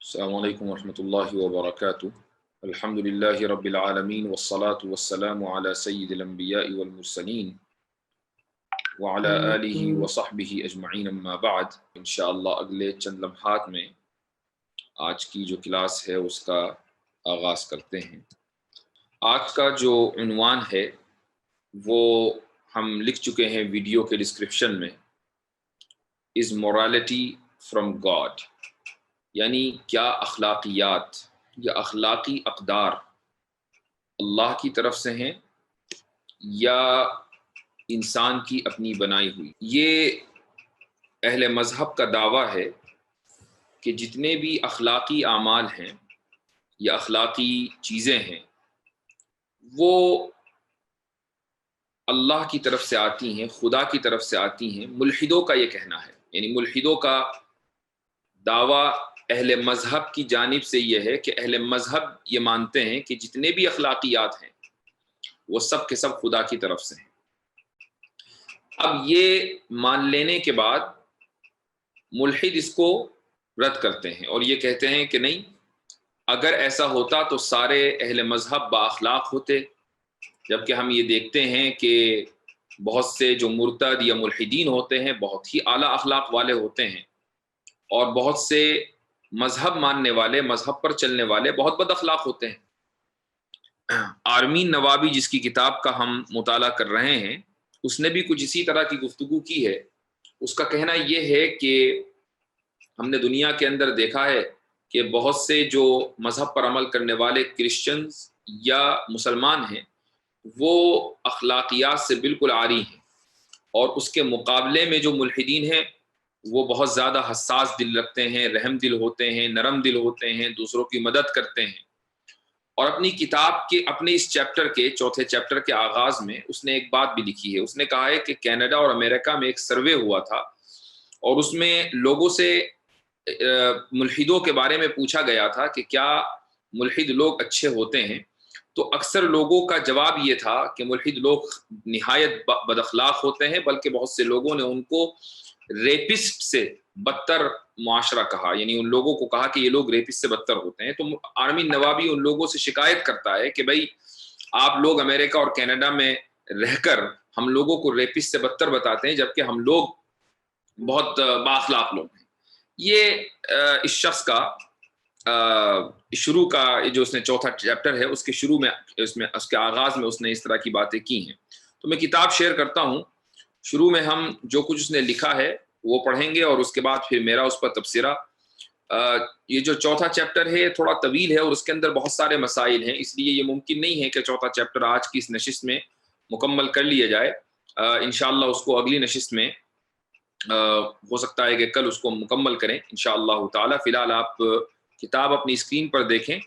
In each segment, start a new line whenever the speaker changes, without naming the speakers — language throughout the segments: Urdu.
السلام علیکم ورحمۃ اللہ وبرکاتہ۔ الحمد للہ رب العالمین والصلاة والسلام علی سید الانبیاء والمرسلین وعلی آلہ وصحبہ اجمعین، اما بعد۔ انشاءاللہ اگلے چند لمحات میں آج کی جو کلاس ہے اس کا آغاز کرتے ہیں۔ آج کا جو عنوان ہے وہ ہم لکھ چکے ہیں ویڈیو کے ڈسکرپشن میں، از morality from God، یعنی کیا اخلاقیات یا اخلاقی اقدار اللہ کی طرف سے ہیں یا انسان کی اپنی بنائی ہوئی۔ یہ اہل مذہب کا دعویٰ ہے کہ جتنے بھی اخلاقی اعمال ہیں یا اخلاقی چیزیں ہیں وہ اللہ کی طرف سے آتی ہیں، خدا کی طرف سے آتی ہیں۔ ملحدوں کا یہ کہنا ہے، یعنی ملحدوں کا دعویٰ اہل مذہب کی جانب سے یہ ہے کہ اہل مذہب یہ مانتے ہیں کہ جتنے بھی اخلاقیات ہیں وہ سب کے سب خدا کی طرف سے ہیں۔ اب یہ مان لینے کے بعد ملحد اس کو رد کرتے ہیں اور یہ کہتے ہیں کہ نہیں، اگر ایسا ہوتا تو سارے اہل مذہب با اخلاق ہوتے، جبکہ ہم یہ دیکھتے ہیں کہ بہت سے جو مرتد یا ملحدین ہوتے ہیں بہت ہی اعلیٰ اخلاق والے ہوتے ہیں، اور بہت سے مذہب ماننے والے، مذہب پر چلنے والے بہت بد اخلاق ہوتے ہیں۔ آرمین نوابی جس کی کتاب کا ہم مطالعہ کر رہے ہیں، اس نے بھی کچھ اسی طرح کی گفتگو کی ہے۔ اس کا کہنا یہ ہے کہ ہم نے دنیا کے اندر دیکھا ہے کہ بہت سے جو مذہب پر عمل کرنے والے کرسچنز یا مسلمان ہیں وہ اخلاقیات سے بالکل عاری ہیں، اور اس کے مقابلے میں جو ملحدین ہیں وہ بہت زیادہ حساس دل رکھتے ہیں، رحم دل ہوتے ہیں، نرم دل ہوتے ہیں، دوسروں کی مدد کرتے ہیں۔ اور اپنی کتاب کے اپنے اس چیپٹر کے چوتھے چیپٹر کے آغاز میں اس نے ایک بات بھی لکھی ہے۔ اس نے کہا ہے کہ کینیڈا اور امریکہ میں ایک سروے ہوا تھا اور اس میں لوگوں سے ملحدوں کے بارے میں پوچھا گیا تھا کہ کیا ملحد لوگ اچھے ہوتے ہیں، تو اکثر لوگوں کا جواب یہ تھا کہ ملحد لوگ نہایت بد اخلاق ہوتے ہیں، بلکہ بہت سے لوگوں نے ان کو ریپسٹ سے بدتر معاشرہ کہا، یعنی ان لوگوں کو کہا کہ یہ لوگ ریپسٹ سے بدتر ہوتے ہیں۔ تو آرمین نوابی ان لوگوں سے شکایت کرتا ہے کہ بھائی آپ لوگ امریکہ اور کینیڈا میں رہ کر ہم لوگوں کو ریپسٹ سے بدتر بتاتے ہیں، جبکہ ہم لوگ بہت بااخلاق لوگ ہیں۔ یہ اس شخص کا شروع کا جو اس نے چوتھا چیپٹر ہے اس کے شروع میں اس کے آغاز میں اس نے اس طرح کی باتیں کی ہیں۔ تو میں کتاب شیئر کرتا ہوں۔ شروع میں ہم جو کچھ اس نے لکھا ہے وہ پڑھیں گے اور اس کے بعد پھر میرا اس پر تبصرہ۔ یہ جو چوتھا چیپٹر ہے تھوڑا طویل ہے اور اس کے اندر بہت سارے مسائل ہیں، اس لیے یہ ممکن نہیں ہے کہ چوتھا چیپٹر آج کی اس نشست میں مکمل کر لیا جائے۔ انشاءاللہ اس کو اگلی نشست میں ہو سکتا ہے کہ کل اس کو مکمل کریں انشاءاللہ تعالی۔ فی الحال آپ کتاب اپنی اسکرین پر دیکھیں۔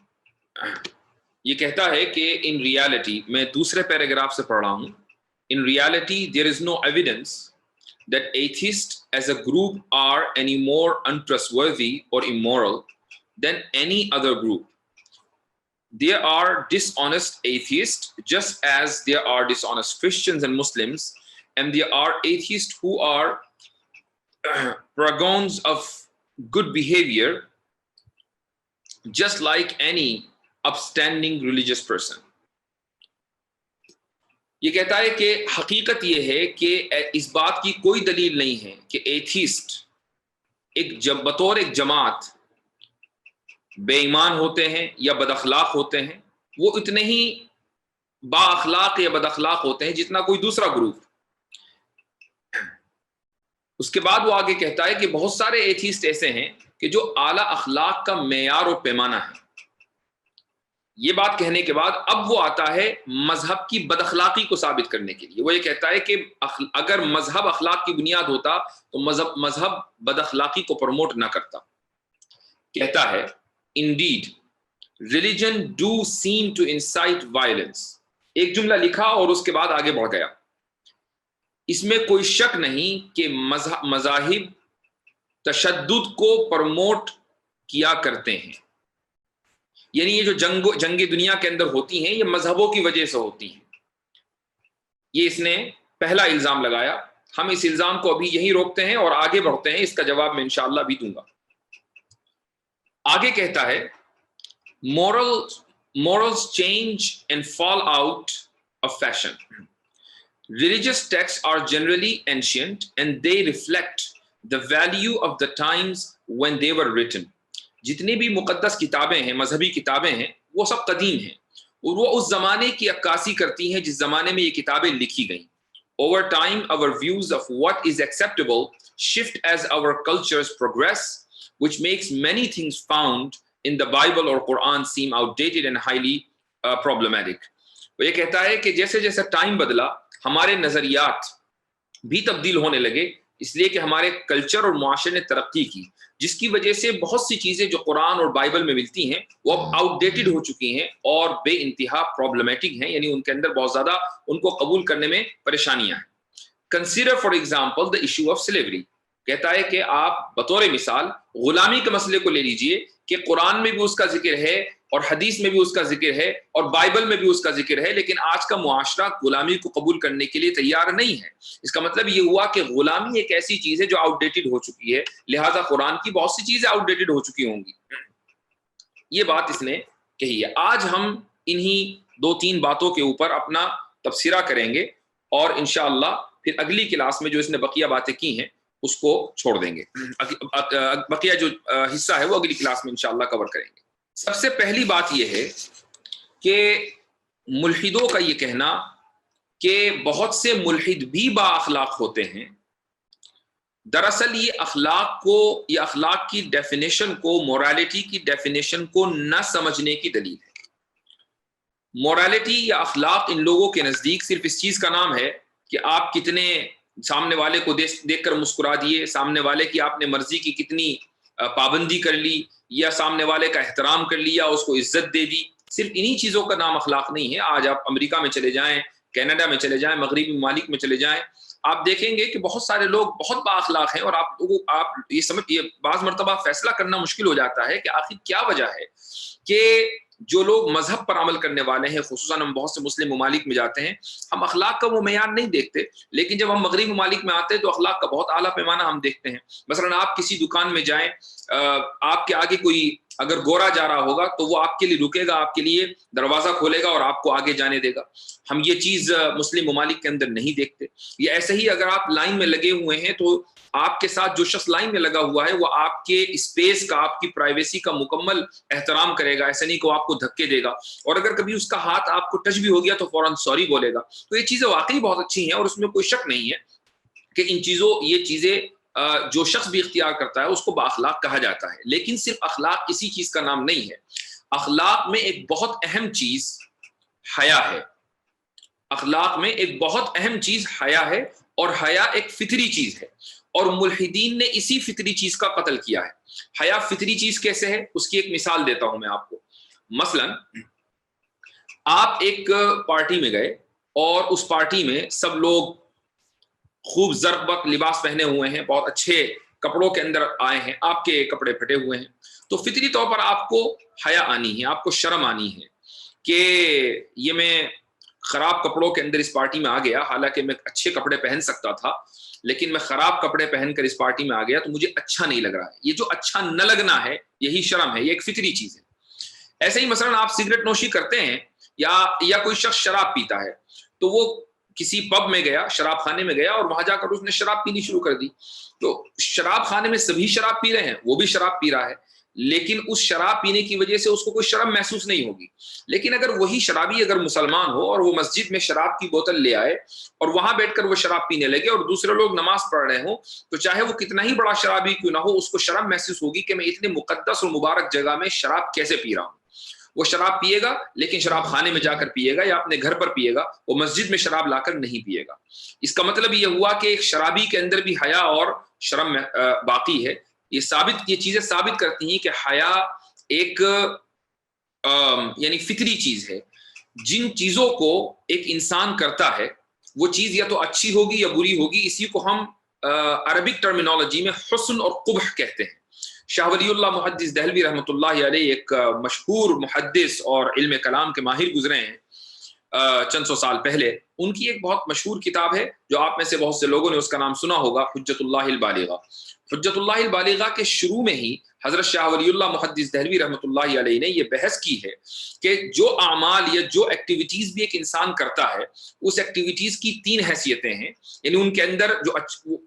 یہ کہتا ہے کہ ان ریالٹی، میں دوسرے پیراگراف سے پڑھ رہا ہوں، in reality there is no evidence that atheists as a group are any more untrustworthy or immoral than any other group. There are dishonest atheists just as there are dishonest Christians and Muslims, and there are atheists who are paragons of good behavior just like any upstanding religious person. یہ کہتا ہے کہ حقیقت یہ ہے کہ اس بات کی کوئی دلیل نہیں ہے کہ ایتھیسٹ بطور ایک جماعت بے ایمان ہوتے ہیں یا بد اخلاق ہوتے ہیں، وہ اتنے ہی با اخلاق یا بد اخلاق ہوتے ہیں جتنا کوئی دوسرا گروپ۔ اس کے بعد وہ آگے کہتا ہے کہ بہت سارے ایتھیسٹ ایسے ہیں کہ جو اعلیٰ اخلاق کا معیار اور پیمانہ ہے۔ یہ بات کہنے کے بعد اب وہ آتا ہے مذہب کی بد اخلاقی کو ثابت کرنے کے لیے۔ وہ یہ کہتا ہے کہ اگر مذہب اخلاق کی بنیاد ہوتا تو مذہب بد اخلاقی کو پروموٹ نہ کرتا۔ کہتا ہے indeed religion do seem to incite violence۔ ایک جملہ لکھا اور اس کے بعد آگے بڑھ گیا۔ اس میں کوئی شک نہیں کہ مذاہب تشدد کو پروموٹ کیا کرتے ہیں، یعنی یہ جو جنگ دنیا کے اندر ہوتی ہیں یہ مذہبوں کی وجہ سے ہوتی ہیں۔ یہ اس نے پہلا الزام لگایا۔ ہم اس الزام کو ابھی یہی روکتے ہیں اور آگے بڑھتے ہیں، اس کا جواب میں انشاءاللہ بھی دوں گا۔ آگے کہتا ہے morals change and fall out of fashion. Religious texts are generally ancient and they reflect the value of the times when they were written. جتنی بھی مقدس کتابیں ہیں، مذہبی کتابیں ہیں، وہ سب قدیم ہیں اور وہ اس زمانے کی عکاسی کرتی ہیں جس زمانے میں یہ کتابیں لکھی گئیں. Over time, our views of what is acceptable shift as our cultures progress, which makes many things found in the Bible or Quran seem outdated and highly problematic. وہ یہ کہتا ہے کہ جیسے جیسے ٹائم بدلا ہمارے نظریات بھی تبدیل ہونے لگے، اس لیے کہ ہمارے کلچر اور معاشرے نے ترقی کی، جس کی وجہ سے بہت سی چیزیں جو قرآن اور بائبل میں ملتی ہیں وہ اب آؤٹ ڈیٹڈ ہو چکی ہیں اور بے انتہا پرابلمیٹک ہیں، یعنی ان کے اندر بہت زیادہ ان کو قبول کرنے میں پریشانیاں ہیں. Consider for example the issue of slavery. کہتا ہے کہ آپ بطور مثال غلامی کے مسئلے کو لے لیجئے کہ قرآن میں بھی اس کا ذکر ہے اور حدیث میں بھی اس کا ذکر ہے اور بائبل میں بھی اس کا ذکر ہے، لیکن آج کا معاشرہ غلامی کو قبول کرنے کے لیے تیار نہیں ہے. اس کا مطلب یہ ہوا کہ غلامی ایک ایسی چیز ہے جو آؤٹ ڈیٹڈ ہو چکی ہے، لہٰذا قرآن کی بہت سی چیزیں آؤٹ ڈیٹڈ ہو چکی ہوں گی. یہ بات اس نے کہی ہے. آج ہم انہی 2-3 باتوں کے اوپر اپنا تبصرہ کریں گے اور انشاءاللہ پھر اگلی کلاس میں جو اس نے بقیہ باتیں کی ہیں اس کو چھوڑ دیں گے. بقیہ جو حصہ ہے وہ اگلی کلاس میں انشاءاللہ کور کریں گے. سب سے پہلی بات یہ ہے کہ ملحدوں کا یہ کہنا کہ بہت سے ملحد بھی با اخلاق ہوتے ہیں، دراصل یہ اخلاق کی ڈیفینیشن کو، مورالیٹی کی ڈیفینیشن کو نہ سمجھنے کی دلیل ہے. مورالیٹی یا اخلاق ان لوگوں کے نزدیک صرف اس چیز کا نام ہے کہ آپ کتنے سامنے والے کو دیکھ کر مسکرا دیے، سامنے والے کی آپ نے مرضی کی کتنی پابندی کر لی، یا سامنے والے کا احترام کر لیا، اس کو عزت دے دی. صرف انہی چیزوں کا نام اخلاق نہیں ہے. آج آپ امریکہ میں چلے جائیں، کینیڈا میں چلے جائیں، مغربی ممالک میں چلے جائیں، آپ دیکھیں گے کہ بہت سارے لوگ بہت با اخلاق ہیں اور آپ یہ بعض مرتبہ فیصلہ کرنا مشکل ہو جاتا ہے کہ آخر کیا وجہ ہے کہ جو لوگ مذہب پر عمل کرنے والے ہیں، خصوصاً ہم بہت سے مسلم ممالک میں جاتے ہیں، ہم اخلاق کا وہ معیار نہیں دیکھتے، لیکن جب ہم مغربی ممالک میں آتے ہیں تو اخلاق کا بہت اعلیٰ پیمانہ ہم دیکھتے ہیں. مثلا آپ کسی دکان میں جائیں، آپ کے آگے کوئی اگر گورا جا رہا ہوگا تو وہ آپ کے لیے رکے گا، آپ کے لیے دروازہ کھولے گا اور آپ کو آگے جانے دے گا. ہم یہ چیز مسلم ممالک کے اندر نہیں دیکھتے. یہ ایسے ہی اگر آپ لائن میں لگے ہوئے ہیں تو آپ کے ساتھ جو شخص لائن میں لگا ہوا ہے وہ آپ کے اسپیس کا، آپ کی پرائیویسی کا مکمل احترام کرے گا. ایسا نہیں کہ وہ آپ کو دھکے دے گا، اور اگر کبھی اس کا ہاتھ آپ کو ٹچ بھی ہو گیا تو فوراً سوری بولے گا. تو یہ چیزیں واقعی بہت اچھی ہیں اور اس میں کوئی شک نہیں ہے کہ یہ چیزیں جو شخص بھی اختیار کرتا ہے اس کو بااخلاق کہا جاتا ہے. لیکن صرف اخلاق کسی چیز کا نام نہیں ہے. اخلاق میں ایک بہت اہم چیز حیا ہے. اخلاق میں ایک بہت اہم چیز حیا ہے، اور حیا ایک فطری چیز ہے، اور ملحدین نے اسی فطری چیز کا قتل کیا ہے. حیا فطری چیز کیسے ہے اس کی ایک مثال دیتا ہوں میں آپ کو. مثلا آپ ایک پارٹی میں گئے اور اس پارٹی میں سب لوگ خوب زرق لباس پہنے ہوئے ہیں، بہت اچھے کپڑوں کے اندر آئے ہیں، آپ کے کپڑے پھٹے ہوئے ہیں، تو فطری طور پر آپ کو حیا آنی ہے، آپ کو شرم آنی ہے کہ یہ میں خراب کپڑوں کے اندر اس پارٹی میں آ گیا، حالانکہ میں اچھے کپڑے پہن سکتا تھا لیکن میں خراب کپڑے پہن کر اس پارٹی میں آ گیا تو مجھے اچھا نہیں لگ رہا ہے. یہ جو اچھا نہ لگنا ہے یہی شرم ہے، یہ ایک فطری چیز ہے. ایسے ہی مثلا آپ سگریٹ نوشی کرتے ہیں یا کوئی شخص شراب پیتا ہے تو وہ کسی پب میں گیا، شراب خانے میں گیا اور وہاں جا کر اس نے شراب پینی شروع کر دی. تو شراب خانے میں سبھی شراب پی رہے ہیں، وہ بھی شراب پی رہا ہے، لیکن اس شراب پینے کی وجہ سے اس کو کوئی شرم محسوس نہیں ہوگی. لیکن اگر وہی شرابی اگر مسلمان ہو اور وہ مسجد میں شراب کی بوتل لے آئے اور وہاں بیٹھ کر وہ شراب پینے لگے اور دوسرے لوگ نماز پڑھ رہے ہوں، تو چاہے وہ کتنا ہی بڑا شرابی کیوں نہ ہو، اس کو شرم محسوس ہوگی کہ میں اتنے مقدس اور مبارک جگہ میں شراب کیسے پی رہا ہوں. وہ شراب پیے گا لیکن شراب خانے میں جا کر پیے گا یا اپنے گھر پر پیے گا، وہ مسجد میں شراب لا کر نہیں پیے گا. اس کا مطلب یہ ہوا کہ ایک شرابی کے اندر بھی حیا اور شرم باقی ہے. یہ چیزیں ثابت کرتی ہیں کہ حیا ایک یعنی فطری چیز ہے. جن چیزوں کو ایک انسان کرتا ہے وہ چیز یا تو اچھی ہوگی یا بری ہوگی. اسی کو ہم عربک ٹرمینالوجی میں حسن اور قبح کہتے ہیں. شاہ ولی اللہ محدث دہلوی رحمۃ اللہ علیہ ایک مشہور محدث اور علم کلام کے ماہر گزرے ہیں چند سو سال پہلے. ان کی ایک بہت مشہور کتاب ہے جو آپ میں سے بہت سے لوگوں نے اس کا نام سنا ہوگا، حجت اللہ البالغہ۔ حجت اللہ البالغہ کے شروع میں ہی حضرت شاہ ولی اللہ محدث دہلوی رحمۃ اللہ علیہ نے یہ بحث کی ہے کہ جو اعمال یا جو ایکٹیویٹیز بھی ایک انسان کرتا ہے، اس ایکٹیویٹیز کی 3 حیثیتیں ہیں، یعنی ان کے اندر جو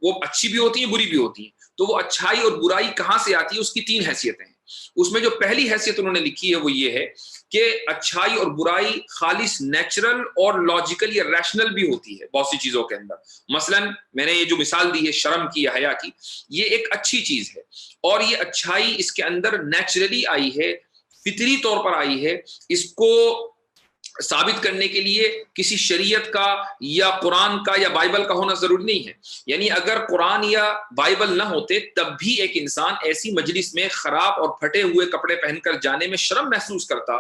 وہ اچھی بھی ہوتی ہیں، بری بھی ہوتی ہیں، تو وہ اچھائی اور برائی کہاں سے آتی ہے، اس کی 3 حیثیتیں ہیں۔ اس میں جو پہلی حیثیت انہوں نے لکھی ہے وہ یہ ہے کہ اچھائی اور برائی خالص نیچرل اور لاجیکل یا ریشنل بھی ہوتی ہے بہت سی چیزوں کے اندر۔ مثلا میں نے یہ جو مثال دی ہے شرم کی یا حیا کی، یہ ایک اچھی چیز ہے، اور یہ اچھائی اس کے اندر نیچرلی آئی ہے، فطری طور پر آئی ہے۔ اس کو ثابت کرنے کے لیے کسی شریعت کا یا قرآن کا یا بائبل کا ہونا ضروری نہیں ہے۔ یعنی اگر قرآن یا بائبل نہ ہوتے تب بھی ایک انسان ایسی مجلس میں خراب اور پھٹے ہوئے کپڑے پہن کر جانے میں شرم محسوس کرتا۔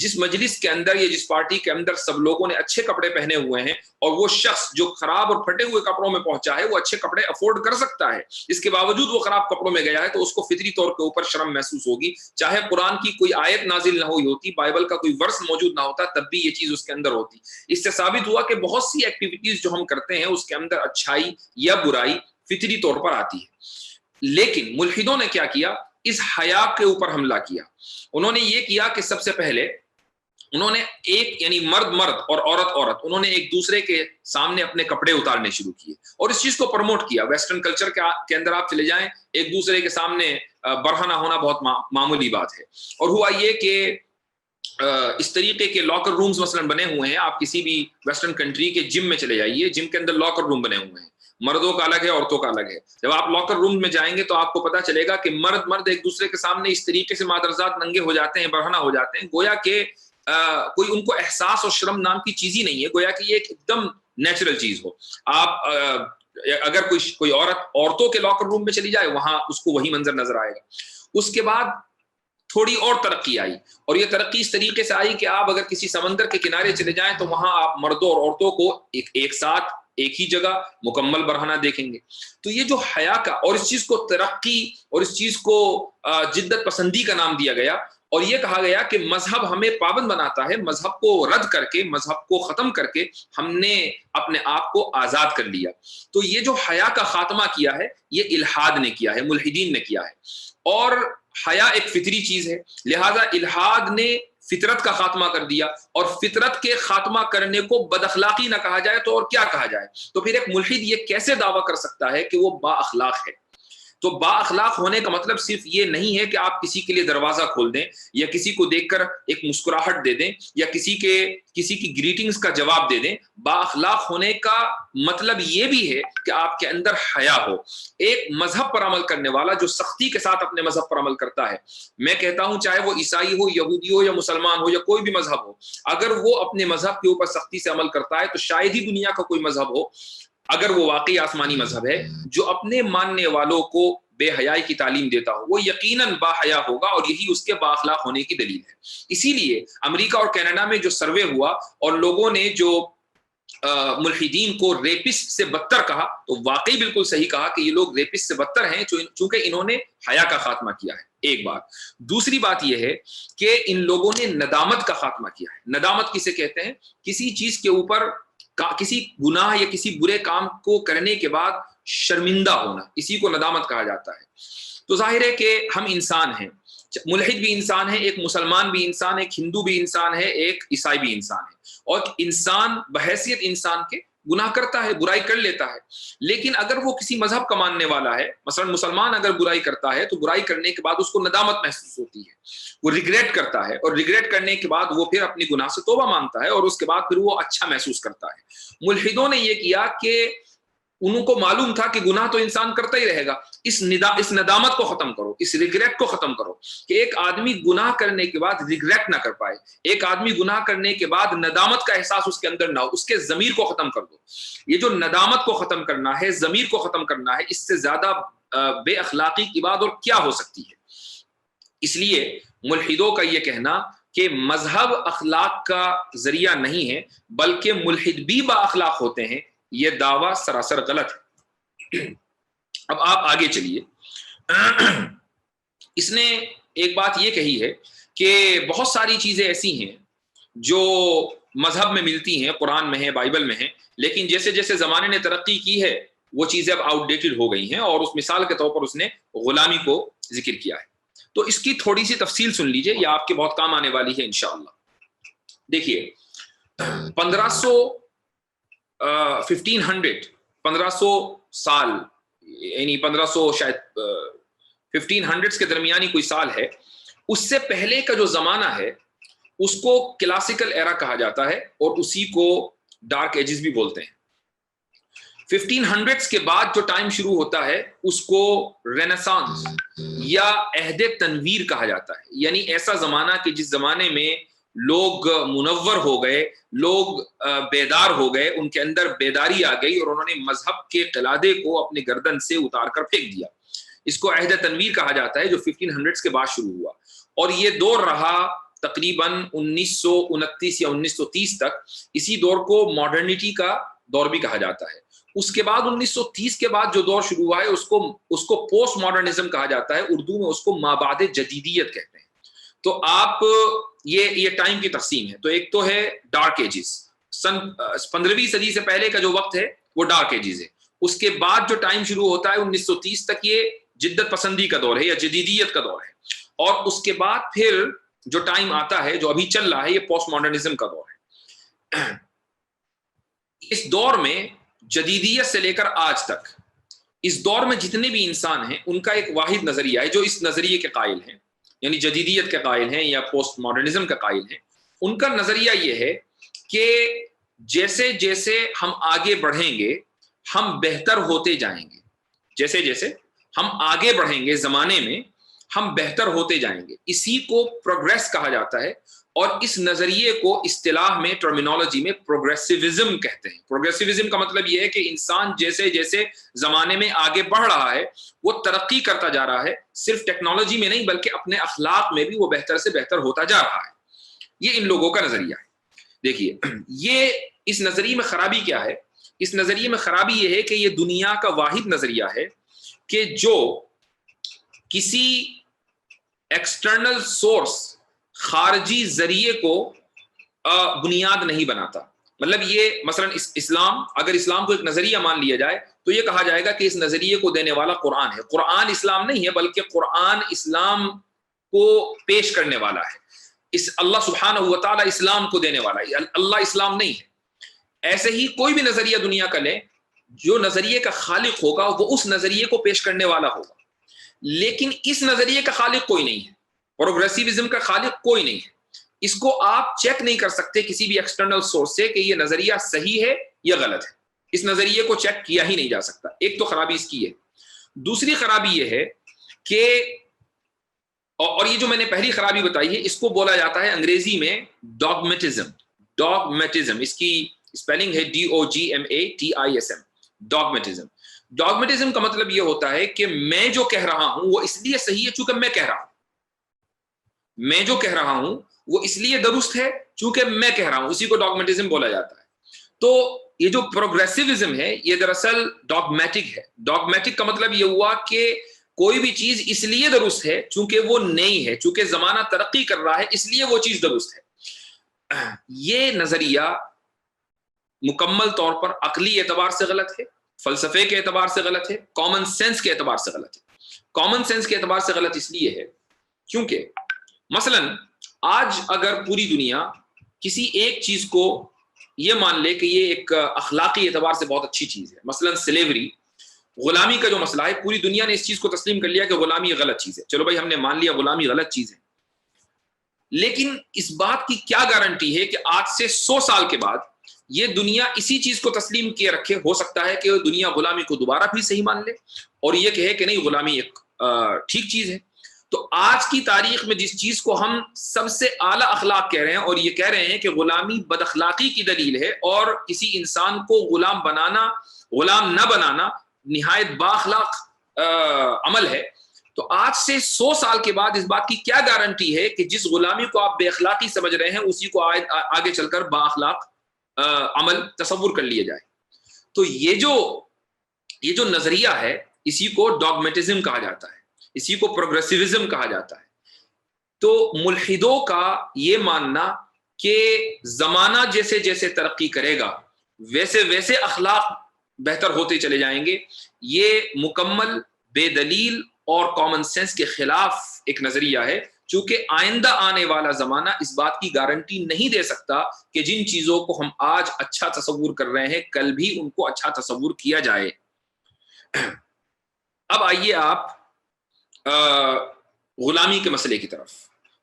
جس مجلس کے اندر یا جس پارٹی کے اندر سب لوگوں نے اچھے کپڑے پہنے ہوئے ہیں اور وہ شخص جو خراب اور پھٹے ہوئے کپڑوں میں پہنچا ہے وہ اچھے کپڑے افورڈ کر سکتا ہے، اس کے باوجود وہ خراب کپڑوں میں گیا ہے تو اس کو فطری طور کے اوپر شرم محسوس ہوگی، چاہے قرآن کی کوئی آیت نازل نہ ہوئی ہوتی، بائبل کا کوئی ورس موجود نہ ہوتا، تب بھی یہ چیز اس کے اندر ہوتی۔ اس سے ثابت ہوا کہ بہت سی ایکٹیویٹیز جو ہم کرتے ہیں اس کے اندر اچھائی یا برائی فطری طور پر آتی ہے۔ لیکن ملحدوں نے کیا کیا، اس حیا کے اوپر حملہ کیا۔ انہوں نے یہ کیا کہ سب سے پہلے انہوں نے ایک یعنی مرد اور عورت انہوں نے ایک دوسرے کے سامنے اپنے کپڑے اتارنے شروع کیے اور اس چیز کو پروموٹ کیا۔ ویسٹرن کلچر کے اندر آپ چلے جائیں، ایک دوسرے کے سامنے برہنہ ہونا بہت معمولی بات ہے۔ اور ہوا یہ کہ اس طریقے کے لاکر رومز مثلا بنے ہوئے ہیں، آپ کسی بھی ویسٹرن کنٹری کے جم میں چلے جائیے، جم کے اندر لاکر روم بنے ہوئے ہیں، مردوں کا الگ ہے، عورتوں کا الگ ہے۔ جب آپ لاکر روم میں جائیں گے تو آپ کو پتا چلے گا کہ مرد ایک دوسرے کے سامنے اس طریقے سے مادرزاد ننگے ہو جاتے ہیں، برہنہ ہو جاتے ہیں، گویا کہ کوئی ان کو احساس اور شرم نام کی چیز ہی نہیں ہے، گویا کہ یہ ایک دم نیچرل چیز ہو۔ آپ اگر کوئی عورتوں کے لاکر روم میں چلی جائے، وہاں اس کو وہی منظر نظر آئے گا۔ اس کے بعد تھوڑی اور ترقی آئی، اور یہ ترقی اس طریقے سے آئی کہ آپ اگر کسی سمندر کے کنارے چلے جائیں تو وہاں آپ مردوں اور عورتوں کو ایک ساتھ ایک ہی جگہ مکمل برہنہ دیکھیں گے۔ تو یہ جو حیا کا، اور اس چیز کو ترقی اور اس چیز کو جدت پسندی کا نام دیا گیا، اور یہ کہا گیا کہ مذہب ہمیں پابند بناتا ہے، مذہب کو رد کر کے، مذہب کو ختم کر کے ہم نے اپنے آپ کو آزاد کر لیا۔ تو یہ جو حیا کا خاتمہ کیا ہے یہ الحاد نے کیا ہے، ملحدین نے کیا ہے۔ اور حیا ایک فطری چیز ہے، لہذا الحاد نے فطرت کا خاتمہ کر دیا، اور فطرت کے خاتمہ کرنے کو بد اخلاقی نہ کہا جائے تو اور کیا کہا جائے؟ تو پھر ایک ملحد یہ کیسے دعویٰ کر سکتا ہے کہ وہ با اخلاق ہے؟ تو با اخلاق ہونے کا مطلب صرف یہ نہیں ہے کہ آپ کسی کے لیے دروازہ کھول دیں، یا کسی کو دیکھ کر ایک مسکراہٹ دے دیں، یا کسی کی گریٹنگز کا جواب دے دیں۔ با اخلاق ہونے کا مطلب یہ بھی ہے کہ آپ کے اندر حیا ہو۔ ایک مذہب پر عمل کرنے والا جو سختی کے ساتھ اپنے مذہب پر عمل کرتا ہے، میں کہتا ہوں چاہے وہ عیسائی ہو، یہودی ہو، یا مسلمان ہو، یا کوئی بھی مذہب ہو، اگر وہ اپنے مذہب کے اوپر سختی سے عمل کرتا ہے تو شاید ہی دنیا کا کوئی مذہب ہو، اگر وہ واقعی آسمانی مذہب ہے، جو اپنے ماننے والوں کو بے حیائی کی تعلیم دیتا ہو، وہ یقیناً با حیا ہوگا، اور یہی اس کے با اخلاق ہونے کی دلیل ہے۔ اسی لیے امریکہ اور کینیڈا میں جو سروے ہوا اور لوگوں نے جو ملحدین کو ریپسٹ سے بدتر کہا، تو واقعی بالکل صحیح کہا کہ یہ لوگ ریپسٹ سے بدتر ہیں چونکہ انہوں نے حیا کا خاتمہ کیا ہے، ایک بات۔ دوسری بات یہ ہے کہ ان لوگوں نے ندامت کا خاتمہ کیا ہے۔ ندامت کسے کہتے ہیں؟ کسی چیز کے اوپر، کسی گناہ یا کسی برے کام کو کرنے کے بعد شرمندہ ہونا، اسی کو ندامت کہا جاتا ہے۔ تو ظاہر ہے کہ ہم انسان ہیں، ملحد بھی انسان ہے، ایک مسلمان بھی انسان ہے، ایک ہندو بھی انسان ہے، ایک عیسائی بھی انسان ہے، اور انسان بحیثیت انسان کے گناہ کرتا ہے، برائی کر لیتا ہے۔ لیکن اگر وہ کسی مذہب کا ماننے والا ہے، مثلا مسلمان اگر برائی کرتا ہے تو برائی کرنے کے بعد اس کو ندامت محسوس ہوتی ہے، وہ ریگریٹ کرتا ہے، اور ریگریٹ کرنے کے بعد وہ پھر اپنی گناہ سے توبہ مانگتا ہے، اور اس کے بعد پھر وہ اچھا محسوس کرتا ہے۔ ملحدوں نے یہ کیا کہ انہوں کو معلوم تھا کہ گناہ تو انسان کرتا ہی رہے گا، اس ندامت کو ختم کرو، اس ریگریٹ کو ختم کرو، کہ ایک آدمی گناہ کرنے کے بعد ریگریٹ نہ کر پائے، ایک آدمی گناہ کرنے کے بعد ندامت کا احساس اس کے اندر نہ ہو، اس کے ضمیر کو ختم کر دو۔ یہ جو ندامت کو ختم کرنا ہے، ضمیر کو ختم کرنا ہے، اس سے زیادہ بے اخلاقی کی بات اور کیا ہو سکتی ہے؟ اس لیے ملحدوں کا یہ کہنا کہ مذہب اخلاق کا ذریعہ نہیں ہے بلکہ ملحد بھی با اخلاق ہوتے ہیں، یہ دعویٰ سراسر غلط ہے۔ اب آپ آگے چلیے، اس نے ایک بات یہ کہی ہے کہ بہت ساری چیزیں ایسی ہیں جو مذہب میں ملتی ہیں، قرآن میں ہیں، بائبل میں ہیں، لیکن جیسے جیسے زمانے نے ترقی کی ہے وہ چیزیں اب آؤٹ ڈیٹڈ ہو گئی ہیں، اور اس مثال کے طور پر اس نے غلامی کو ذکر کیا ہے۔ تو اس کی تھوڑی سی تفصیل سن لیجئے، یہ آپ کے بہت کام آنے والی ہے انشاءاللہ۔ دیکھیے 1500 سال، یعنی 1500 شاید 1500 کے درمیانی کوئی سال ہے، اس سے پہلے کا جو زمانہ ہے اس کو کلاسیکل ایرا کہا جاتا ہے، اور اسی کو ڈارک ایجز بھی بولتے ہیں۔ 1500 کے بعد جو ٹائم شروع ہوتا ہے اس کو رینیسانس یا عہد تنویر کہا جاتا ہے، یعنی ایسا زمانہ کہ جس زمانے میں لوگ منور ہو گئے، لوگ بیدار ہو گئے، ان کے اندر بیداری آ گئی، اور انہوں نے مذہب کے قلادے کو اپنے گردن سے اتار کر پھینک دیا۔ اس کو عہد تنویر کہا جاتا ہے، جو 1500 کے بعد شروع ہوا، اور یہ دور رہا تقریباً 1929 یا 1930 تک۔ اسی دور کو ماڈرنٹی کا دور بھی کہا جاتا ہے۔ اس کے بعد 1930 کے بعد جو دور شروع ہوا ہے اس کو پوسٹ ماڈرنزم کہا جاتا ہے، اردو میں اس کو مابعد جدیدیت کہتے ہیں۔ تو آپ یہ ٹائم کی تقسیم ہے۔ تو ایک تو ہے ڈارک ایجز، 15ویں صدی سے پہلے کا جو وقت ہے وہ ڈارک ایجز ہے۔ اس کے بعد جو ٹائم شروع ہوتا ہے 1930 تک، یہ جدت پسندی کا دور ہے یا جدیدیت کا دور ہے، اور اس کے بعد پھر جو ٹائم آتا ہے جو ابھی چل رہا ہے، یہ پوسٹ ماڈرنزم کا دور ہے۔ اس دور میں جدیدیت سے لے کر آج تک، اس دور میں جتنے بھی انسان ہیں ان کا ایک واحد نظریہ ہے، جو اس نظریے کے قائل ہیں، یعنی جدیدیت کے قائل ہیں یا پوسٹ ماڈرنزم کا قائل ہیں۔ ان کا نظریہ یہ ہے کہ جیسے جیسے ہم آگے بڑھیں گے ہم بہتر ہوتے جائیں گے، جیسے جیسے ہم آگے بڑھیں گے زمانے میں ہم بہتر ہوتے جائیں گے، اسی کو پروگریس کہا جاتا ہے، اور اس نظریے کو اصطلاح میں، ٹرمینالوجی میں پروگریسیوزم کہتے ہیں۔ پروگریسیوزم کا مطلب یہ ہے کہ انسان جیسے جیسے زمانے میں آگے بڑھ رہا ہے وہ ترقی کرتا جا رہا ہے، صرف ٹیکنالوجی میں نہیں بلکہ اپنے اخلاق میں بھی وہ بہتر سے بہتر ہوتا جا رہا ہے۔ یہ ان لوگوں کا نظریہ ہے۔ دیکھیے یہ اس نظریے میں خرابی کیا ہے؟ اس نظریے میں خرابی یہ ہے کہ یہ دنیا کا واحد نظریہ ہے کہ جو کسی ایکسٹرنل سورس، خارجی ذریعے کو بنیاد نہیں بناتا۔ مطلب یہ مثلا اسلام، اگر اسلام کو ایک نظریہ مان لیا جائے تو یہ کہا جائے گا کہ اس نظریے کو دینے والا قرآن ہے۔ قرآن اسلام نہیں ہے، بلکہ قرآن اسلام کو پیش کرنے والا ہے۔ اس اللہ سبحانہ و تعالی اسلام کو دینے والا ہے، اللہ اسلام نہیں ہے۔ ایسے ہی کوئی بھی نظریہ دنیا کا لیں، جو نظریے کا خالق ہوگا وہ اس نظریے کو پیش کرنے والا ہوگا، لیکن اس نظریے کا خالق کوئی نہیں ہے، پروگریسیوزم کا خالق کوئی نہیں ہے۔ اس کو آپ چیک نہیں کر سکتے کسی بھی ایکسٹرنل سورس سے کہ یہ نظریہ صحیح ہے یا غلط ہے، اس نظریے کو چیک کیا ہی نہیں جا سکتا۔ ایک تو خرابی اس کی ہے۔ دوسری خرابی یہ ہے کہ، اور یہ جو میں نے پہلی خرابی بتائی ہے اس کو بولا جاتا ہے انگریزی میں ڈاگمیٹزم۔ ڈاگمیٹزم، اس کی اسپیلنگ ہے DOGMATISM، ڈاگمیٹزم۔ ڈاگمیٹزم کا مطلب یہ ہوتا ہے کہ میں جو کہہ رہا ہوں وہ اس لیے صحیح ہے چونکہ میں کہہ رہا ہوں، میں جو کہہ رہا ہوں وہ اس لیے درست ہے چونکہ میں کہہ رہا ہوں، اسی کو ڈاگمیٹزم بولا جاتا ہے۔ تو یہ جو پروگریسیوزم ہے یہ دراصل ڈاگمیٹک ہے۔ ڈاگمیٹک کا مطلب یہ ہوا کہ کوئی بھی چیز اس لیے درست ہے چونکہ وہ نئی ہے، چونکہ زمانہ ترقی کر رہا ہے اس لیے وہ چیز درست ہے۔ یہ نظریہ مکمل طور پر عقلی اعتبار سے غلط ہے، فلسفے کے اعتبار سے غلط ہے، کامن سینس کے اعتبار سے غلط ہے۔ کامن سینس کے اعتبار سے غلط اس لیے ہے کیونکہ مثلا آج اگر پوری دنیا کسی ایک چیز کو یہ مان لے کہ یہ ایک اخلاقی اعتبار سے بہت اچھی چیز ہے، مثلا سلیوری، غلامی کا جو مسئلہ ہے، پوری دنیا نے اس چیز کو تسلیم کر لیا کہ غلامی غلط چیز ہے، چلو بھائی ہم نے مان لیا غلامی غلط چیز ہے، لیکن اس بات کی کیا گارنٹی ہے کہ آج سے 100 سال کے بعد یہ دنیا اسی چیز کو تسلیم کیے رکھے؟ ہو سکتا ہے کہ دنیا غلامی کو دوبارہ بھی صحیح مان لے اور یہ کہے کہ نہیں غلامی ایک ٹھیک چیز ہے۔ تو آج کی تاریخ میں جس چیز کو ہم سب سے اعلیٰ اخلاق کہہ رہے ہیں اور یہ کہہ رہے ہیں کہ غلامی بد اخلاقی کی دلیل ہے اور کسی انسان کو غلام بنانا، غلام نہ بنانا نہایت بااخلاق عمل ہے، تو آج سے 100 سال کے بعد اس بات کی کیا گارنٹی ہے کہ جس غلامی کو آپ بے اخلاقی سمجھ رہے ہیں اسی کو آگے چل کر بااخلاق عمل تصور کر لیا جائے؟ تو یہ جو نظریہ ہے اسی کو ڈاگمیٹزم کہا جاتا ہے، اسی کو پروگریسیوزم کہا جاتا ہے۔ تو ملحدوں کا یہ ماننا کہ زمانہ جیسے جیسے ترقی کرے گا ویسے ویسے اخلاق بہتر ہوتے چلے جائیں گے، یہ مکمل بے دلیل اور کامن سینس کے خلاف ایک نظریہ ہے، چونکہ آئندہ آنے والا زمانہ اس بات کی گارنٹی نہیں دے سکتا کہ جن چیزوں کو ہم آج اچھا تصور کر رہے ہیں کل بھی ان کو اچھا تصور کیا جائے۔ اب آئیے آپ غلامی کے مسئلے کی طرف۔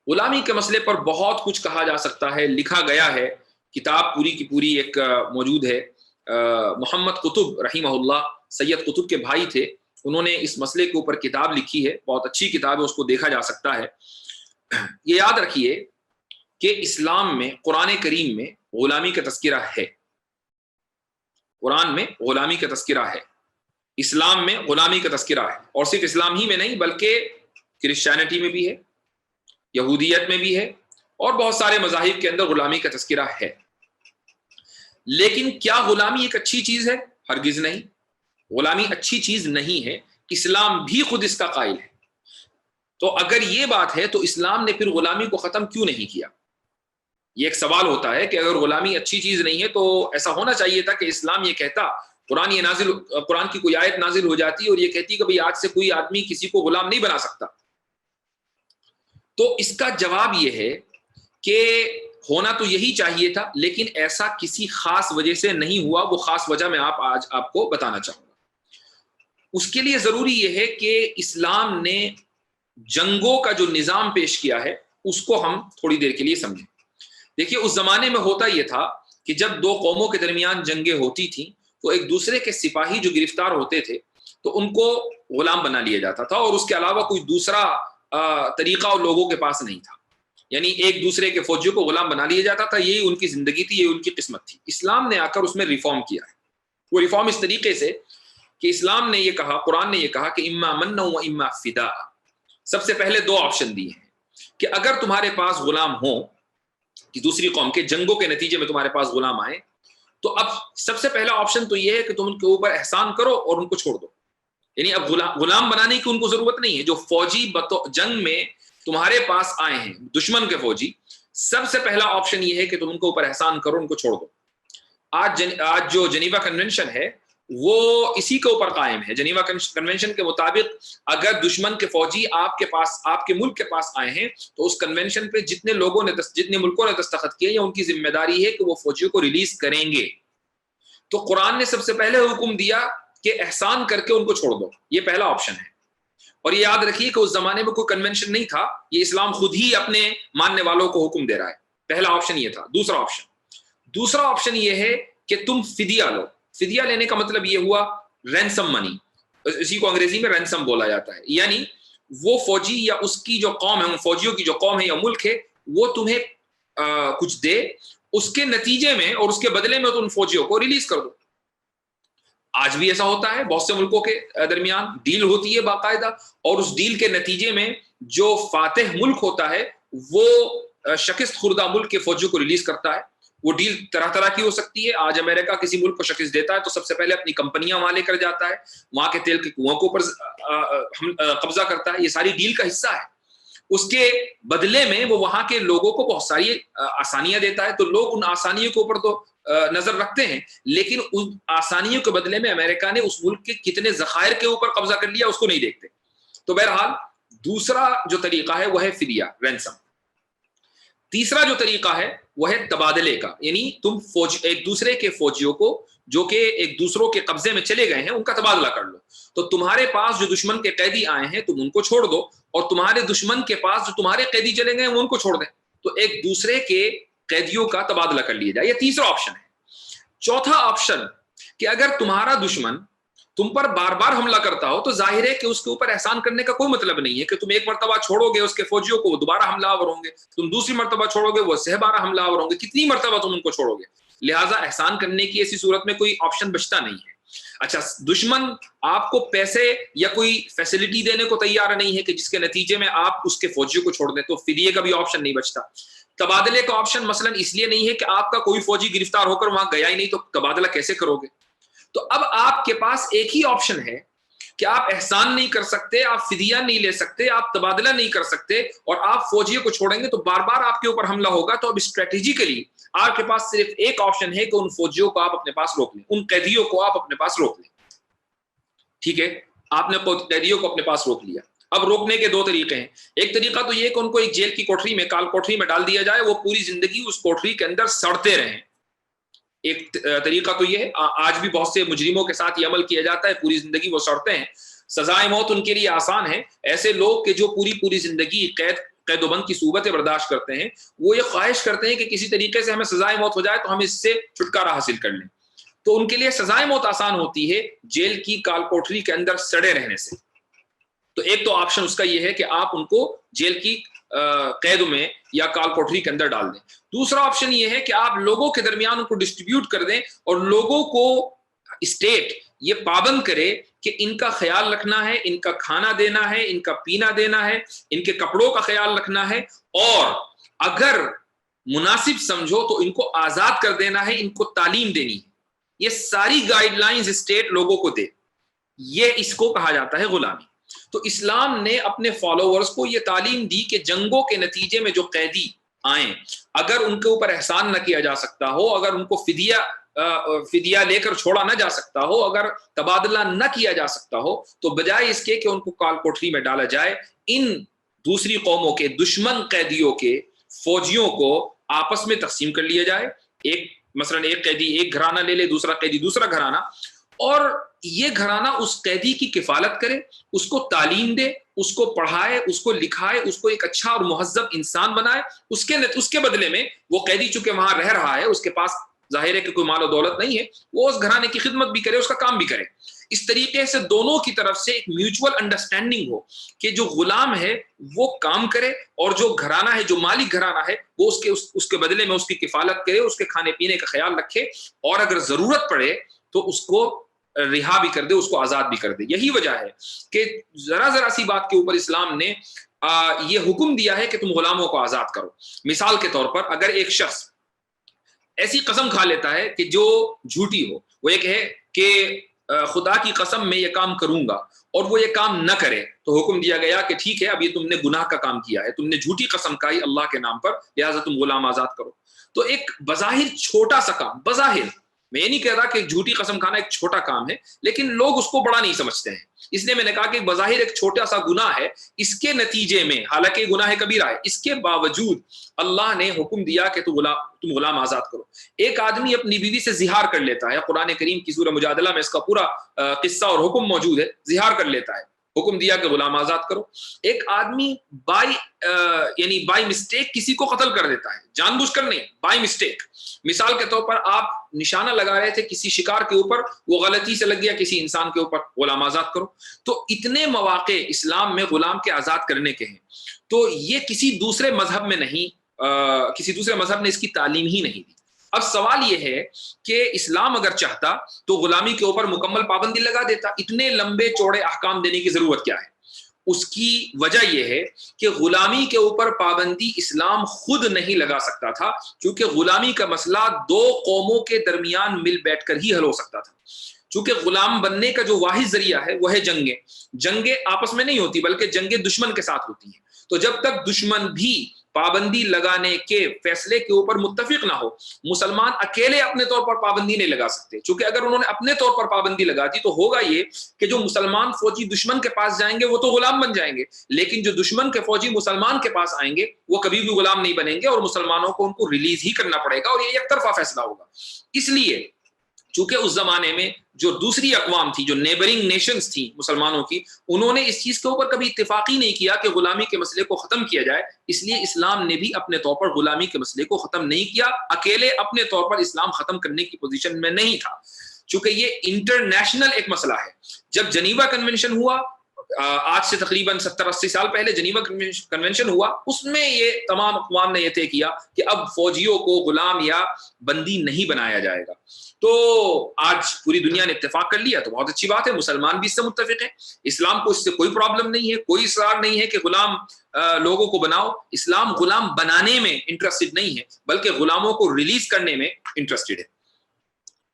غلامی کے مسئلے پر بہت کچھ کہا جا سکتا ہے، لکھا گیا ہے، کتاب پوری کی پوری ایک موجود ہے۔ محمد قطب رحمہ اللہ سید قطب کے بھائی تھے، انہوں نے اس مسئلے کے اوپر کتاب لکھی ہے، بہت اچھی کتاب ہے، اس کو دیکھا جا سکتا ہے۔ یہ یاد رکھیے کہ اسلام میں، قرآن کریم میں غلامی کا تذکرہ ہے، قرآن میں غلامی کا تذکرہ ہے، اسلام میں غلامی کا تذکرہ ہے، اور صرف اسلام ہی میں نہیں بلکہ کرسچینٹی میں بھی ہے، یہودیت میں بھی ہے، اور بہت سارے مذاہب کے اندر غلامی کا تذکرہ ہے۔ لیکن کیا غلامی ایک اچھی چیز ہے؟ ہرگز نہیں، غلامی اچھی چیز نہیں ہے، اسلام بھی خود اس کا قائل ہے۔ تو اگر یہ بات ہے تو اسلام نے پھر غلامی کو ختم کیوں نہیں کیا؟ یہ ایک سوال ہوتا ہے کہ اگر غلامی اچھی چیز نہیں ہے تو ایسا ہونا چاہیے تھا کہ اسلام یہ کہتا، قرآن کی کوئی آیت نازل ہو جاتی اور یہ کہتی کہ بھئی آج سے کوئی آدمی کسی کو غلام نہیں بنا سکتا۔ تو اس کا جواب یہ ہے کہ ہونا تو یہی چاہیے تھا، لیکن ایسا کسی خاص وجہ سے نہیں ہوا، وہ خاص وجہ میں آج آپ کو بتانا چاہوں گا۔ اس کے لیے ضروری یہ ہے کہ اسلام نے جنگوں کا جو نظام پیش کیا ہے اس کو ہم تھوڑی دیر کے لیے سمجھیں۔ دیکھیے اس زمانے میں ہوتا یہ تھا کہ جب دو قوموں کے درمیان جنگیں ہوتی تھیں تو ایک دوسرے کے سپاہی جو گرفتار ہوتے تھے تو ان کو غلام بنا لیا جاتا تھا، اور اس کے علاوہ کوئی دوسرا طریقہ اور لوگوں کے پاس نہیں تھا، یعنی ایک دوسرے کے فوجیوں کو غلام بنا لیا جاتا تھا، یہی ان کی زندگی تھی، یہی ان کی قسمت تھی۔ اسلام نے آ کر اس میں ریفارم کیا ہے، وہ ریفارم اس طریقے سے کہ اسلام نے یہ کہا، قرآن نے یہ کہا کہ اما منا و اما فدا، سب سے پہلے دو آپشن دیے ہیں کہ اگر تمہارے پاس غلام ہوں کہ دوسری قوم کے جنگوں کے نتیجے میں تمہارے پاس غلام آئے، تو اب سب سے پہلا آپشن تو یہ ہے کہ تم ان کے اوپر احسان کرو اور ان کو چھوڑ دو، یعنی اب غلام بنانے کی ان کو ضرورت نہیں ہے۔ جو فوجی جنگ میں تمہارے پاس آئے ہیں دشمن کے فوجی، سب سے پہلا آپشن یہ ہے کہ تم ان کے اوپر احسان کرو، ان کو چھوڑ دو۔ آج جو جنیوا کنونشن ہے وہ اسی کے اوپر قائم ہے۔ جنیوا کنونشن کے مطابق اگر دشمن کے فوجی آپ کے پاس، آپ کے ملک کے پاس آئے ہیں تو اس کنونشن پہ جتنے ملکوں نے دستخط کیے یا ان کی ذمہ داری ہے کہ وہ فوجیوں کو ریلیز کریں گے۔ تو قرآن نے سب سے پہلے حکم دیا کہ احسان کر کے ان کو چھوڑ دو، یہ پہلا آپشن ہے۔ اور یہ یاد رکھیے کہ اس زمانے میں کوئی کنونشن نہیں تھا، یہ اسلام خود ہی اپنے ماننے والوں کو حکم دے رہا ہے۔ پہلا آپشن یہ تھا۔ دوسرا آپشن یہ ہے کہ تم فدیہ لو۔ فدیہ لینے کا مطلب یہ ہوا رینسم منی، اسی کو انگریزی میں رینسم بولا جاتا ہے، یعنی وہ فوجی یا اس کی جو قوم ہے، ان فوجیوں کی جو قوم ہے یا ملک ہے، وہ تمہیں کچھ دے، اس کے نتیجے میں اور اس کے بدلے میں تم فوجیوں کو ریلیز کر دو۔ آج بھی ایسا ہوتا ہے، بہت سے ملکوں کے درمیان ڈیل ہوتی ہے باقاعدہ، اور اس ڈیل کے نتیجے میں جو فاتح ملک ہوتا ہے وہ شکست خوردہ ملک کے فوجیوں کو ریلیز کرتا ہے۔ وہ ڈیل طرح طرح کی ہو سکتی ہے۔ آج امریکہ کسی ملک کو شکست دیتا ہے تو سب سے پہلے اپنی کمپنیاں وہاں لے کر جاتا ہے، وہاں کے تیل کے کنووں کے اوپر قبضہ کرتا ہے، یہ ساری ڈیل کا حصہ ہے۔ اس کے بدلے میں وہ وہاں کے لوگوں کو بہت ساری آسانیاں دیتا ہے، تو لوگ ان آسانیوں کے اوپر تو نظر رکھتے ہیں، لیکن ان آسانیوں کے بدلے میں امریکہ نے اس ملک کے کتنے ذخائر کے اوپر قبضہ کر لیا اس کو نہیں دیکھتے۔ تو بہرحال دوسرا جو طریقہ ہے وہ ہے فدیہ، رینسم۔ تیسرا جو طریقہ ہے وہ ہے تبادلے کا، یعنی تم ایک دوسرے کے فوجیوں کو جو کہ ایک دوسروں کے قبضے میں چلے گئے ہیں ان کا تبادلہ کر لو۔ تو تمہارے پاس جو دشمن کے قیدی آئے ہیں تم ان کو چھوڑ دو، اور تمہارے دشمن کے پاس جو تمہارے قیدی چلے گئے ہیں وہ ان کو چھوڑ دیں، تو ایک دوسرے کے قیدیوں کا تبادلہ کر لیا جائے۔ یہ تیسرا آپشن ہے۔ چوتھا آپشن کہ اگر تمہارا دشمن تم پر بار بار حملہ کرتا ہو تو ظاہر ہے کہ اس کے اوپر احسان کرنے کا کوئی مطلب نہیں ہے کہ تم ایک مرتبہ چھوڑو گے اس کے فوجیوں کو، وہ دوبارہ حملہ آور ہوں گے، تم دوسری مرتبہ چھوڑو گے وہ 12 حملہ آور ہوں گے، کتنی مرتبہ تم ان کو چھوڑو گے؟ لہٰذا احسان کرنے کی ایسی صورت میں کوئی آپشن بچتا نہیں ہے۔ اچھا، دشمن آپ کو پیسے یا کوئی فیسلٹی دینے کو تیار نہیں ہے کہ جس کے نتیجے میں آپ اس کے فوجیوں کو چھوڑ دیں، تو فدیے کا بھی آپشن نہیں بچتا۔ تبادلے کا آپشن مثلا اس لیے نہیں ہے کہ آپ کا کوئی فوجی گرفتار ہو کر وہاں گیا ہی نہیں، تو تبادلہ کیسے کرو گے؟ تو اب آپ کے پاس ایک ہی آپشن ہے کہ آپ احسان نہیں کر سکتے، آپ فدیہ نہیں لے سکتے، آپ تبادلہ نہیں کر سکتے، اور آپ فوجیوں کو چھوڑیں گے تو بار بار آپ کے اوپر حملہ ہوگا. تو اب اسٹریٹجیکلی آپ کے پاس صرف ایک آپشن ہے کہ ان فوجیوں کو آپ اپنے پاس روک لیں، ان قیدیوں کو آپ اپنے پاس روک لیں. ٹھیک ہے، آپ نے قیدیوں کو اپنے پاس روک لیا. اب روکنے کے دو طریقے ہیں. ایک طریقہ تو یہ کہ ان کو ایک جیل کی کوٹری میں، کال کوٹری میں ڈال دیا جائے، وہ پوری زندگی اس کوٹری کے اندر سڑتے رہیں. ایک طریقہ تو یہ ہے، آج بھی بہت سے مجرموں کے ساتھ یہ عمل کیا جاتا ہے، پوری زندگی وہ سڑتے ہیں. سزائے موت ان کے لیے آسان ہے. ایسے لوگ کہ جو پوری زندگی قید و بند کی صورتیں برداشت کرتے ہیں، وہ یہ خواہش کرتے ہیں کہ کسی طریقے سے ہمیں سزائے موت ہو جائے تو ہم اس سے چھٹکارا حاصل کر لیں. تو ان کے لیے سزائے موت آسان ہوتی ہے جیل کی کال کوٹری کے اندر سڑے رہنے سے. تو ایک تو آپشن اس کا یہ ہے کہ آپ ان کو جیل کی قید میں یا کال کوٹری کے اندر ڈال دیں. دوسرا آپشن یہ ہے کہ آپ لوگوں کے درمیان ان کو ڈسٹریبیوٹ کر دیں اور لوگوں کو اسٹیٹ یہ پابند کرے کہ ان کا خیال رکھنا ہے، ان کا کھانا دینا ہے، ان کا پینا دینا ہے، ان کے کپڑوں کا خیال رکھنا ہے، اور اگر مناسب سمجھو تو ان کو آزاد کر دینا ہے، ان کو تعلیم دینی ہے. یہ ساری گائیڈ لائنز اسٹیٹ لوگوں کو دے. یہ اس کو کہا جاتا ہے غلامی. تو اسلام نے اپنے فالوورز کو یہ تعلیم دی کہ جنگوں کے نتیجے میں جو قیدی آئیں، اگر ان کے اوپر احسان نہ کیا جا سکتا ہو، اگر ان کو فدیہ لے کر چھوڑا نہ جا سکتا ہو، اگر تبادلہ نہ کیا جا سکتا ہو، تو بجائے اس کے کہ ان کو کال کوٹری میں ڈالا جائے، ان دوسری قوموں کے دشمن قیدیوں کے فوجیوں کو آپس میں تقسیم کر لیا جائے. مثلا ایک قیدی ایک گھرانہ لے لے، دوسرا قیدی دوسرا گھرانہ، اور یہ گھرانہ اس قیدی کی کفالت کرے، اس کو تعلیم دے، اس کو پڑھائے، اس کو لکھائے، اس کو ایک اچھا اور مہذب انسان بنائے. اس کے بدلے میں وہ قیدی چونکہ وہاں رہ رہا ہے، اس کے پاس ظاہر ہے کہ کوئی مال و دولت نہیں ہے، وہ اس گھرانے کی خدمت بھی کرے، اس کا کام بھی کرے. اس طریقے سے دونوں کی طرف سے ایک میوچول انڈرسٹینڈنگ ہو کہ جو غلام ہے وہ کام کرے، اور جو گھرانہ ہے، جو مالک گھرانہ ہے، وہ اس کے بدلے میں اس کی کفالت کرے، اس کے کھانے پینے کا خیال رکھے، اور اگر ضرورت پڑے تو اس کو رہا بھی کر دے، اس کو آزاد بھی کر دے. یہی وجہ ہے کہ ذرا سی بات کے اوپر اسلام نے یہ حکم دیا ہے کہ تم غلاموں کو آزاد کرو. مثال کے طور پر اگر ایک شخص ایسی قسم کھا لیتا ہے کہ جو جھوٹی ہو، وہ ایک ہے کہ خدا کی قسم میں یہ کام کروں گا، اور وہ یہ کام نہ کرے، تو حکم دیا گیا کہ ٹھیک ہے، اب یہ تم نے گناہ کا کام کیا ہے، تم نے جھوٹی قسم کھائی اللہ کے نام پر، لہٰذا تم غلام آزاد کرو. تو ایک بظاہر چھوٹا سا کام، بظاہر میں یہ نہیں کہہ رہا کہ جھوٹی قسم کھانا ایک چھوٹا کام ہے، لیکن لوگ اس کو بڑا نہیں سمجھتے ہیں، اس لیے میں نے کہا کہ بظاہر ایک چھوٹا سا گناہ ہے. اس کے نتیجے میں، حالانکہ گناہ کبیرہ ہے، اس کے باوجود اللہ نے حکم دیا کہ تم غلام آزاد کرو. ایک آدمی اپنی بیوی سے زہار کر لیتا ہے، قرآن کریم کی سورہ مجادلہ میں اس کا پورا قصہ اور حکم موجود ہے. زہار کر لیتا ہے، حکم دیا کہ غلام آزاد کرو. ایک آدمی بائی مسٹیک کسی کو قتل کر دیتا ہے، جان بوجھ کر نہیں، بائی مسٹیک. مثال کے طور پر آپ نشانہ لگا رہے تھے کسی شکار کے اوپر، وہ غلطی سے لگ گیا کسی انسان کے اوپر، غلام آزاد کرو. تو اتنے مواقع اسلام میں غلام کے آزاد کرنے کے ہیں. تو یہ کسی دوسرے مذہب میں نہیں، کسی دوسرے مذہب نے اس کی تعلیم ہی نہیں دی. اب سوال یہ ہے کہ اسلام اگر چاہتا تو غلامی کے اوپر مکمل پابندی لگا دیتا. اتنے لمبے چوڑے احکام دینے کی ضرورت کیا ہے؟ اس کی وجہ یہ ہے کہ غلامی کے اوپر پابندی اسلام خود نہیں لگا سکتا تھا، کیونکہ غلامی کا مسئلہ دو قوموں کے درمیان مل بیٹھ کر ہی حل ہو سکتا تھا. چونکہ غلام بننے کا جو واحد ذریعہ ہے وہ ہے جنگیں. جنگیں آپس میں نہیں ہوتی بلکہ جنگیں دشمن کے ساتھ ہوتی ہیں. تو جب تک دشمن بھی پابندی لگانے کے فیصلے کے اوپر متفق نہ ہو، مسلمان اکیلے اپنے طور پر پابندی نہیں لگا سکتے. چونکہ اگر انہوں نے اپنے طور پر پابندی لگا دی تو ہوگا یہ کہ جو مسلمان فوجی دشمن کے پاس جائیں گے وہ تو غلام بن جائیں گے، لیکن جو دشمن کے فوجی مسلمان کے پاس آئیں گے وہ کبھی بھی غلام نہیں بنیں گے، اور مسلمانوں کو ان کو ریلیز ہی کرنا پڑے گا، اور یہ ایک طرفہ فیصلہ ہوگا. اس لیے چونکہ اس زمانے میں جو دوسری اقوام تھی، جو نیبرنگ نیشنز تھیں مسلمانوں کی، انہوں نے اس چیز کے اوپر کبھی اتفاق ہی نہیں کیا کہ غلامی کے مسئلے کو ختم کیا جائے. اس لیے اسلام نے بھی اپنے طور پر غلامی کے مسئلے کو ختم نہیں کیا. اکیلے اپنے طور پر اسلام ختم کرنے کی پوزیشن میں نہیں تھا، چونکہ یہ انٹرنیشنل ایک مسئلہ ہے. جب جنیوا کنونشن ہوا، آج سے تقریباً 70-80 سال پہلے جنیوا کنونشن ہوا، اس میں یہ تمام اقوام نے یہ طے کیا کہ اب فوجیوں کو غلام یا بندی نہیں بنایا جائے گا. تو آج پوری دنیا نے اتفاق کر لیا، تو بہت اچھی بات ہے، مسلمان بھی اس سے متفق ہیں. اسلام کو اس سے کوئی پرابلم نہیں ہے، کوئی اصرار نہیں ہے کہ غلام لوگوں کو بناؤ. اسلام غلام بنانے میں انٹرسٹڈ نہیں ہے بلکہ غلاموں کو ریلیز کرنے میں انٹرسٹڈ ہے.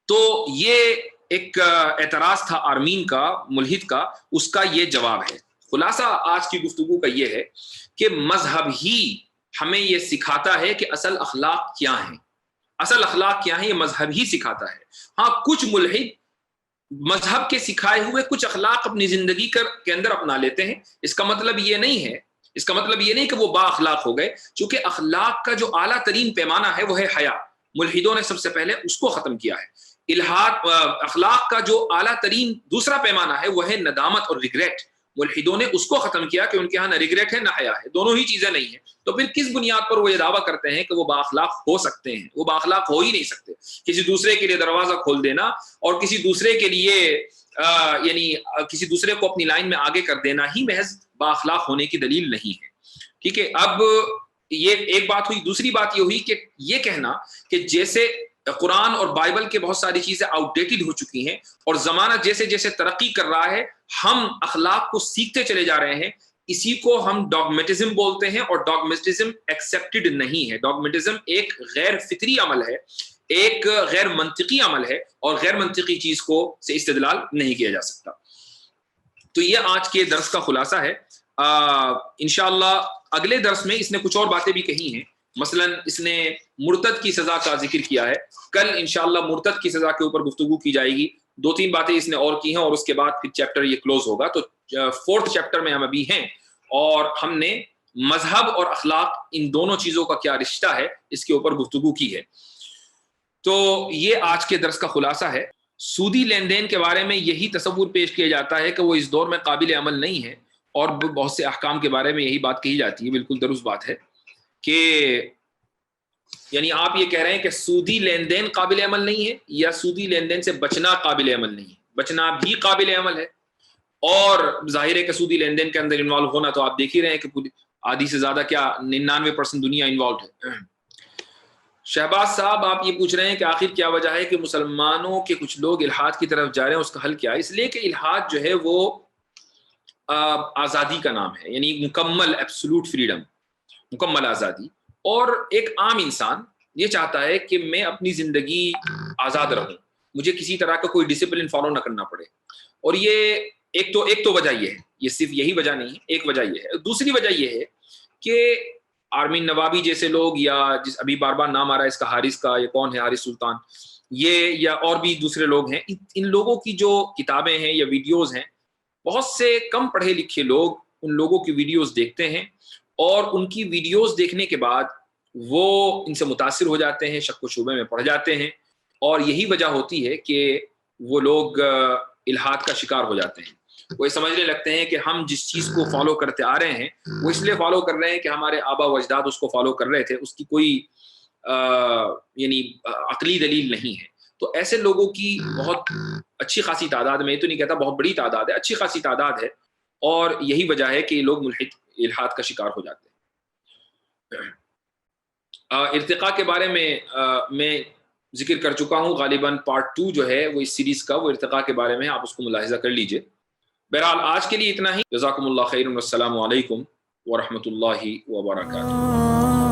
تو یہ ایک اعتراض تھا آرمین کا، ملحد کا، اس کا یہ جواب ہے۔ خلاصہ آج کی گفتگو کا یہ ہے کہ مذہب ہی ہمیں یہ سکھاتا ہے کہ اصل اخلاق کیا ہیں، اصل اخلاق کیا ہیں، یہ مذہب ہی سکھاتا ہے۔ ہاں کچھ ملحد مذہب کے سکھائے ہوئے کچھ اخلاق اپنی زندگی کے اندر اپنا لیتے ہیں، اس کا مطلب یہ نہیں ہے، اس کا مطلب یہ نہیں کہ وہ با اخلاق ہو گئے، چونکہ اخلاق کا جو اعلیٰ ترین پیمانہ ہے وہ ہے حیا۔ ملحدوں نے سب سے پہلے اس کو ختم کیا ہے۔ الحاد اخلاق کا جو اعلیٰ ترین دوسرا پیمانہ ہے وہ ہے ندامت اور ریگریٹ، ملحدوں نے اس کو ختم کیا کہ ان کے ہاں نہ ریگریٹ ہے نہ حیا ہے، دونوں ہی چیزیں نہیں ہیں۔ تو پھر کس بنیاد پر وہ یہ دعویٰ کرتے ہیں کہ وہ با اخلاق ہو سکتے ہیں؟ وہ با اخلاق ہو ہی نہیں سکتے۔ کسی دوسرے کے لیے دروازہ کھول دینا اور کسی دوسرے کے لیے یعنی کسی دوسرے کو اپنی لائن میں آگے کر دینا ہی محض با اخلاق ہونے کی دلیل نہیں ہے۔ ٹھیک ہے، اب یہ ایک بات ہوئی۔ دوسری بات یہ ہوئی کہ یہ کہنا کہ جیسے قرآن اور بائبل کے بہت ساری چیزیں آؤٹ ڈیٹڈ ہو چکی ہیں اور زمانہ جیسے جیسے ترقی کر رہا ہے ہم اخلاق کو سیکھتے چلے جا رہے ہیں، اسی کو ہم ڈاگمیٹزم بولتے ہیں، اور ڈاگمیٹزم ایکسیپٹڈ نہیں ہے۔ ڈاگمیٹزم ایک غیر فطری عمل ہے، ایک غیر منطقی عمل ہے، اور غیر منطقی چیز کو سے استدلال نہیں کیا جا سکتا۔ تو یہ آج کے درس کا خلاصہ ہے۔ انشاءاللہ اگلے درس میں اس نے کچھ اور باتیں بھی کہی ہیں، مثلا اس نے مرتد کی سزا کا ذکر کیا ہے۔ کل انشاءاللہ مرتد کی سزا کے اوپر گفتگو کی جائے گی۔ 2-3 باتیں اس نے اور کی ہیں، اور اس کے بعد پھر چیپٹر یہ کلوز ہوگا۔ تو 4تھ چیپٹر میں ہم ابھی ہیں، اور ہم نے مذہب اور اخلاق ان دونوں چیزوں کا کیا رشتہ ہے اس کے اوپر گفتگو کی ہے۔ تو یہ آج کے درس کا خلاصہ ہے۔ سودی لین دین کے بارے میں یہی تصور پیش کیا جاتا ہے کہ وہ اس دور میں قابل عمل نہیں ہے، اور بہت سے احکام کے بارے میں یہی بات کہی جاتی ہے۔ بالکل درست بات ہے کہ یعنی آپ یہ کہہ رہے ہیں کہ سودی لین دین قابل عمل نہیں ہے، یا سودی لین دین سے بچنا قابل عمل نہیں ہے؟ بچنا بھی قابل عمل ہے، اور ظاہر ہے کہ سودی لین دین کے اندر انوالو ہونا تو آپ دیکھ ہی رہے ہیں کہ آدھی سے زیادہ کیا 99% دنیا انوالوڈ ہے۔ شہباز صاحب آپ یہ پوچھ رہے ہیں کہ آخر کیا وجہ ہے کہ مسلمانوں کے کچھ لوگ الحاد کی طرف جا رہے ہیں، اس کا حل کیا ہے؟ اس لیے کہ الحاد جو ہے وہ آزادی کا نام ہے، یعنی مکمل ایبسولوٹ فریڈم، مکمل آزادی۔ اور ایک عام انسان یہ چاہتا ہے کہ میں اپنی زندگی آزاد رہوں، مجھے کسی طرح کا کوئی ڈسپلن فالو نہ کرنا پڑے۔ اور یہ ایک تو وجہ یہ ہے، یہ صرف یہی وجہ نہیں ہے، ایک وجہ یہ ہے۔ دوسری وجہ یہ ہے کہ آرمین نوابی جیسے لوگ، یا جس ابھی بار بار نام آ رہا ہے اس کا، حارث کا، یہ کون ہے حارث سلطان، یہ یا اور بھی دوسرے لوگ ہیں، ان لوگوں کی جو کتابیں ہیں یا ویڈیوز ہیں، بہت سے کم پڑھے لکھے لوگ ان لوگوں کی ویڈیوز دیکھتے ہیں، اور ان کی ویڈیوز دیکھنے کے بعد وہ ان سے متاثر ہو جاتے ہیں، شک و شبے میں پڑ جاتے ہیں، اور یہی وجہ ہوتی ہے کہ وہ لوگ الحاد کا شکار ہو جاتے ہیں۔ وہ یہ سمجھنے لگتے ہیں کہ ہم جس چیز کو فالو کرتے آ رہے ہیں وہ اس لیے فالو کر رہے ہیں کہ ہمارے آبا و اجداد اس کو فالو کر رہے تھے، اس کی کوئی یعنی عقلی دلیل نہیں ہے۔ تو ایسے لوگوں کی بہت اچھی خاصی تعداد، میں یہ تو نہیں کہتا بہت بڑی تعداد ہے، اچھی خاصی تعداد ہے، اور یہی وجہ ہے کہ یہ لوگ الحاد کا شکار ہو جاتے ہیں۔ ارتقاء کے بارے میں ذکر کر چکا ہوں، غالباً پارٹ 2 جو ہے وہ اس سیریز کا، وہ ارتقاء کے بارے میں، آپ اس کو ملاحظہ کر لیجئے۔ بہرحال آج کے لیے اتنا ہی۔ جزاکم اللہ خیر، والسلام علیکم ورحمۃ اللہ وبرکاتہ۔